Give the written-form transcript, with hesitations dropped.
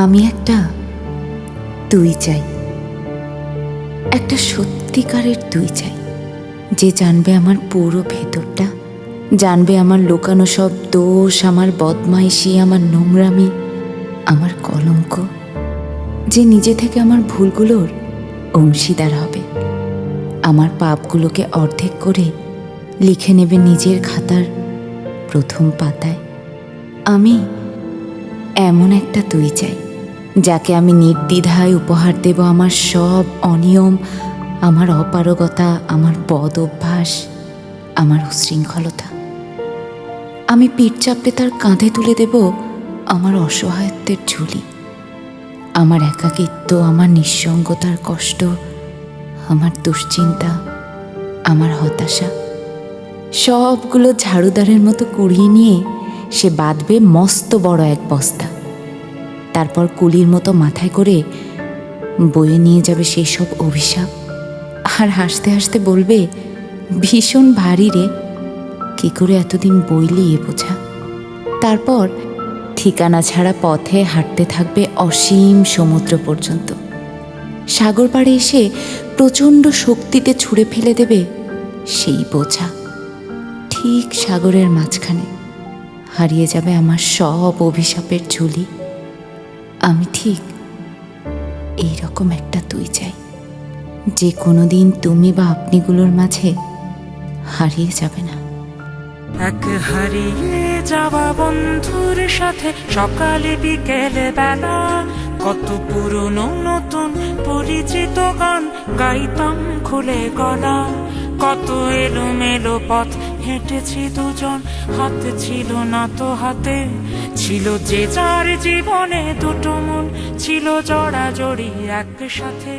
আমি একটা তুই চাই, একটা সত্যিকারের তুই চাই, যে জানবে আমার পুরো ভেতরটা, জানবে আমার লুকানো সব দোষ, আমার বদমাইশি, আমার নোংরামি, আমার কলঙ্ক, যে নিজে থেকে আমার ভুলগুলোর অংশীদার হবে, আমার পাপগুলোকে অর্ধেক করে লিখে নেবে নিজের খাতার প্রথম পাতায়। আমি এমন একটা তুই চাই, যাকে আমি নির্দ্বিধায় উপহার দেব আমার সব অনিয়ম, আমার অপারগতা, আমার বদ অভ্যাস, আমার উশৃঙ্খলতা। আমি পিঠ চাপড়ে তার কাঁধে তুলে দেব আমার অসহায়ত্বের ঝুলি, আমার একাকিত্ব, আমার নিঃসঙ্গতার কষ্ট, আমার দুশ্চিন্তা, আমার হতাশা, সবগুলো ঝাড়ুদারের মতো কুড়িয়ে নিয়ে সে বাঁধবে মস্ত বড় এক বস্তা। তারপর কুলির মতো মাথায় করে বয়ে নিয়ে যাবে সেই সব অভিশাপ, আর হাসতে হাসতে বলবে, ভীষণ ভারী রে, কি করে এতদিন বইলি এ বোঝা। তারপর ঠিকানা ছাড়া পথে হাঁটতে থাকবে অসীম সমুদ্র পর্যন্ত। সাগর পাড়ে এসে প্রচণ্ড শক্তিতে ছুঁড়ে ফেলে দেবে সেই বোঝা। ঠিক সাগরের মাঝখানে হারিয়ে যাবে আমার সব অভিশাপের ঝুলি। আমি ঠিক এইরকম একটা তুই চাই, যে কোনোদিন তুমি বা আপনিগুলোর মাঝে হারিয়ে যাবে না। এক হারিয়ে যাওয়া বন্ধুর সাথে সকালে বিকেলে বেলা কত পুরনো নতুন পরিচিত গান গাইতাম খুলে গলা। কত এলোমেলো পথ হেঁটেছি দুজন, হাত ছিল না তো হাতে, ছিল যে যার জীবনে দুটো মন, ছিল জড়াজড়ি একসাথে।